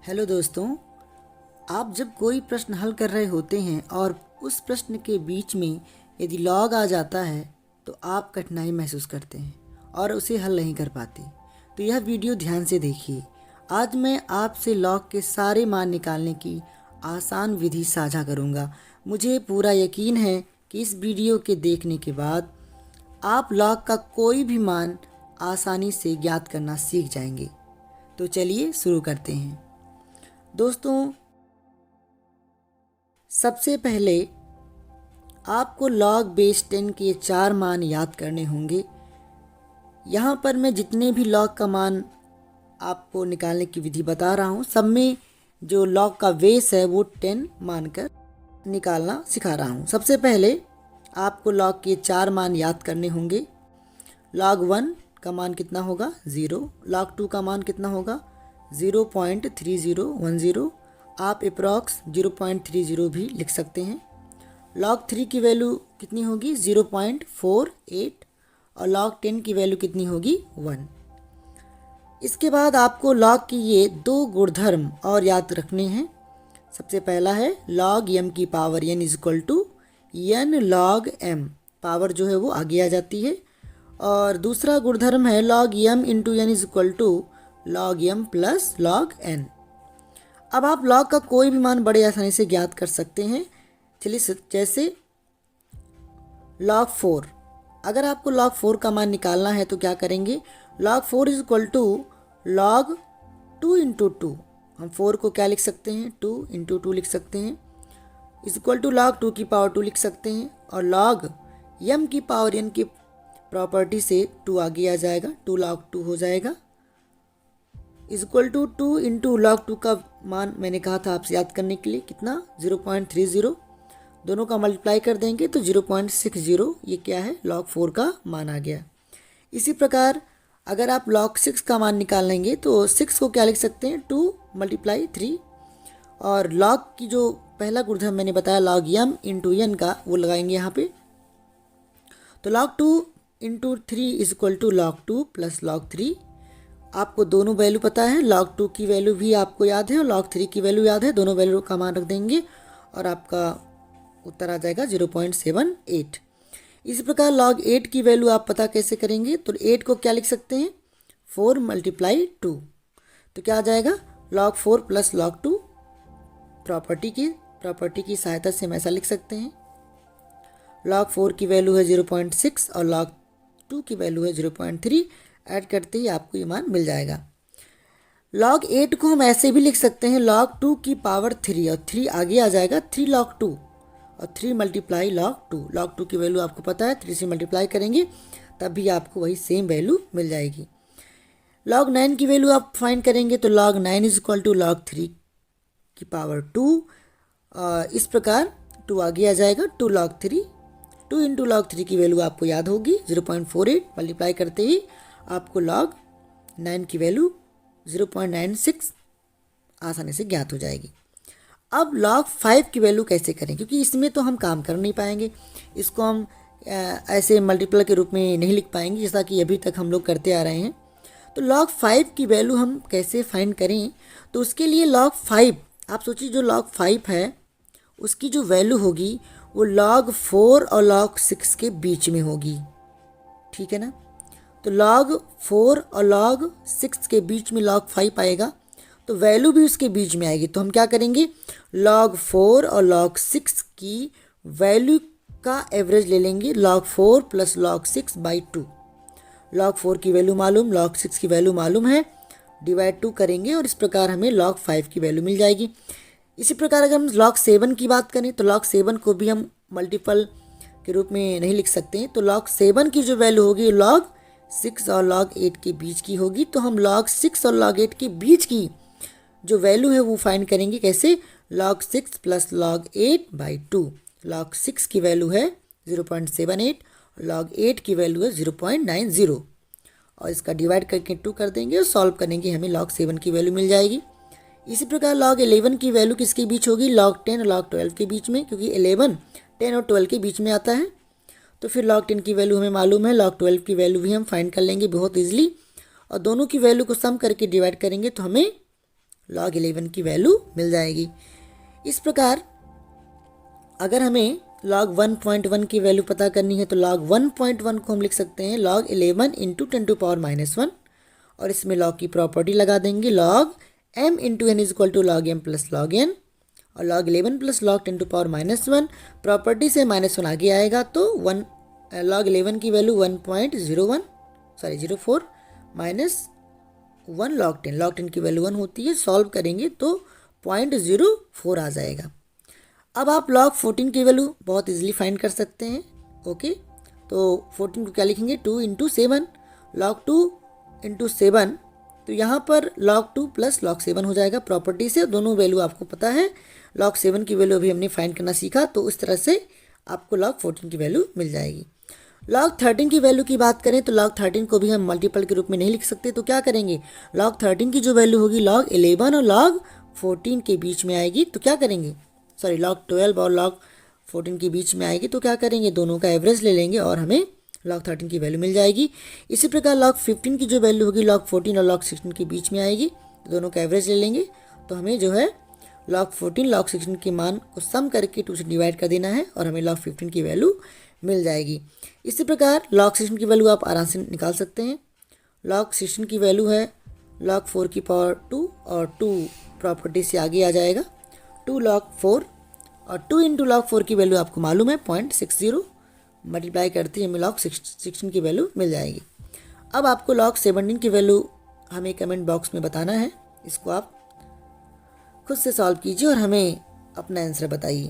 Hello दोस्तों, आप जब कोई प्रश्न हल कर रहे होते हैं और उस प्रश्न के बीच में यदि लॉग आ जाता है तो आप कठिनाई महसूस करते हैं और उसे हल नहीं कर पाते। तो यह वीडियो ध्यान से देखिए। आज मैं आपसे लॉग के सारे मान निकालने की आसान विधि साझा करूंगा। मुझे पूरा यकीन है कि इस वीडियो के देखने के बाद आप लॉग का कोई भी मान आसानी से ज्ञात करना सीख जाएंगे। तो चलिए शुरू करते हैं। दोस्तों, सबसे पहले आपको लॉग बेस 10 के 4 मान याद करने होंगे। यहाँ पर मैं जितने भी लॉग का मान आपको निकालने की विधि बता रहा हूँ, सब में जो लॉग का बेस है वो 10 मानकर निकालना सिखा रहा हूँ। सबसे पहले आपको लॉग के 4 मान याद करने होंगे। लॉग 1 का मान कितना होगा? 0। लॉग 2 का मान कितना होगा? 0.3010। आप अप्रॉक्स 0.30 भी लिख सकते हैं। लॉग 3 की वैल्यू कितनी होगी? 0.48। और लॉग 10 की वैल्यू कितनी होगी? 1। इसके बाद आपको लॉग की ये दो गुणधर्म और याद रखने हैं। सबसे पहला है लॉग m की power n is equal to n log m। Power जो है वो आगे आ जाती है। और दूसरा गुणधर्म है log m into n is equal to log m plus log n। अब आप लॉग का कोई भी मान बड़े आसानी से ज्ञात कर सकते हैं। चलिए, जैसे लॉग 4। अगर आपको लॉग 4 का मान निकालना है तो क्या करेंगे? Log 4 is equal to log 2 into 2। हम 4 को क्या लिख सकते हैं? 2 इंटू 2 लिख सकते हैं। इज इक्वल टू लॉग 2 की पावर 2 लिख सकते हैं। और लॉग m की पावर n की प्रॉपर्टी से 2 आगे आ जाएगा, 2 लॉग 2 हो जाएगा। Is equal to 2 into log 2 का मान मैंने कहा था आपसे याद करने के लिए कितना? 0.30। दोनों का मल्टीप्लाई कर देंगे तो 0.60। ये क्या है? लॉग 4 का मान आ गया। इसी प्रकार अगर आप लॉग 6 का मान निकालेंगे तो 6 को क्या लिख सकते हैं? 2 मल्टीप्लाई 3। और लॉग की जो पहला गुणधर्म मैंने बताया लॉग m इंटू n का, वो लगाएंगे यहाँ पे। तो log 2 into 3 is equal to log 2 plus log 3। आपको दोनों वैल्यू पता है। लॉग 2 की वैल्यू भी आपको याद है और लॉग 3 की वैल्यू याद है। दोनों वैल्यू का मान रख देंगे और आपका उत्तर आ जाएगा 0.78। इसी प्रकार लॉग 8 की वैल्यू आप पता कैसे करेंगे? तो 8 को क्या लिख सकते हैं? 4 मल्टीप्लाई 2। तो क्या आ जाएगा? Log 4 plus log 2। प्रॉपर्टी की सहायता से हम ऐसा लिख सकते हैं। लॉग 4 की वैल्यू है 0.6 और लॉग 2 की वैल्यू है 0.3। ऐड करते ही आपको ये मान मिल जाएगा। लॉग 8 को हम ऐसे भी लिख सकते हैं लॉग 2 की पावर 3 और 3 आगे आ जाएगा 3 लॉग 2 और 3 मल्टीप्लाई लॉग 2। लॉग 2 की वैल्यू आपको पता है, 3 से मल्टीप्लाई करेंगे तब भी आपको वही सेम वैल्यू मिल जाएगी। लॉग 9 की वैल्यू आप फाइंड करेंगे तो log 9 is equal to log 3 की पावर 2। इस प्रकार 2 आगे आ जाएगा 2 लॉग 3। 2 इंटू लॉग 3 की वैल्यू आपको याद होगी 0.48। मल्टीप्लाई करते ही आपको लॉग 9 की वैल्यू 0.96 आसानी से ज्ञात हो जाएगी। अब लॉग 5 की वैल्यू कैसे करें? क्योंकि इसमें तो हम काम कर नहीं पाएंगे। इसको हम ऐसे मल्टीपल के रूप में नहीं लिख पाएंगे जैसा कि अभी तक हम लोग करते आ रहे हैं। तो लॉग 5 की वैल्यू हम कैसे फाइंड करें? तो उसके लिए लॉग 5, आप सोचिए जो लॉग 5 है उसकी जो वैल्यू होगी वो लॉग 4 और लॉग 6 के बीच में होगी। ठीक है ना? तो लॉग 4 और लॉग 6 के बीच में लॉग 5 आएगा तो वैल्यू भी उसके बीच में आएगी। तो हम क्या करेंगे? लॉग 4 और लॉग 6 की वैल्यू का एवरेज ले लेंगे, log 4 plus log 6 by 2। Log 4 की वैल्यू मालूम, लॉग 6 की वैल्यू मालूम है, डिवाइड 2 करेंगे और इस प्रकार हमें लॉग 5 की वैल्यू मिल जाएगी। इसी प्रकार अगर हम लॉग 7 की बात करें तो लॉग 7 को भी हम मल्टीपल के रूप में नहीं लिख सकते हैं। तो लॉग 7 की जो वैल्यू होगी लॉग 6 और लॉग 8 के बीच की होगी। तो हम लॉग 6 और लॉग 8 के बीच की जो वैल्यू है वो फाइंड करेंगे। कैसे? Log 6 plus log 8 by 2। Log 6 की वैल्यू है 0.78, लॉग 8 की वैल्यू है 0.90 और इसका डिवाइड करके 2 कर देंगे और सॉल्व करेंगे, हमें लॉग 7 की वैल्यू मिल जाएगी। इसी प्रकार लॉग 11 की वैल्यू किसके बीच होगी? लॉग 10 और लॉग 12 के बीच में, क्योंकि 11 10 और 12 के बीच में आता है। तो फिर लॉग 10 की वैल्यू हमें मालूम है, लॉग 12 की वैल्यू भी हम फाइंड कर लेंगे बहुत ईजिली और दोनों की वैल्यू को सम करके डिवाइड करेंगे तो हमें log 11 की वैल्यू मिल जाएगी। इस प्रकार अगर हमें log 1.1 की वैल्यू पता करनी है तो log 1.1 को हम लिख सकते हैं log 11 इंटू 10⁻⁻1 और इसमें log की प्रॉपर्टी लगा देंगे log m into n is equal to log m plus log n और log 11 प्लस log 10⁻⁻1 प्रॉपर्टी से -1 आगे आएगा तो log 11 की वैल्यू 1.04 माइनस 1 log 10 की वैल्यू 1 होती है, सॉल्व करेंगे तो 0.04 आ जाएगा। अब आप log 14 की वैल्यू बहुत इजीली फाइंड कर सकते हैं। ओके, तो 14 को क्या लिखेंगे 2 इंटू 7 log 2 इंटू 7, तो यहाँ पर log 2 प्लस log 7 हो जाएगा प्रॉपर्टी से। दोनों वैल्यू आपको पता है, log 7 की वैल्यू अभी हमने फाइंड करना सीखा, तो इस तरह से आपको log 14 की वैल्यू मिल जाएगी। log 13 की वैल्यू की बात करें तो log 13 को भी हम मल्टीपल के रूप में नहीं लिख सकते, तो क्या करेंगे log 13 की जो वैल्यू होगी log 11 और log 14 के बीच में आएगी, तो क्या करेंगे log 12 और log 14 के बीच में आएगी, तो क्या करेंगे दोनों का एवरेज ले लेंगे और हमें log 13 की वैल्यू मिल जाएगी। इसी प्रकार log 15 की जो वैल्यू होगी log 14 और log 16 के बीच में आएगी, तो दोनों का एवरेज ले लेंगे, तो हमें जो है log 14 log 16 के मान को सम करके 2 से डिवाइड कर देना है और हमें log 15 की वैल्यू मिल जाएगी। इसी प्रकार log 16 की वैल्यू आप आराम से निकाल सकते हैं। log 16 की वैल्यू है log 4 की पावर 2 और 2 प्रॉपर्टी से आगे आ जाएगा 2 log 4 और 2 इंटू log 4 की वैल्यू आपको मालूम है 0.60, मल्टीप्लाई करते ही हमें log 16 की वैल्यू मिल जाएगी। अब आपको log 17 की वैल्यू हमें कमेंट बॉक्स में बताना है, इसको आप खुद से सॉल्व कीजिए और हमें अपना आंसर बताइए।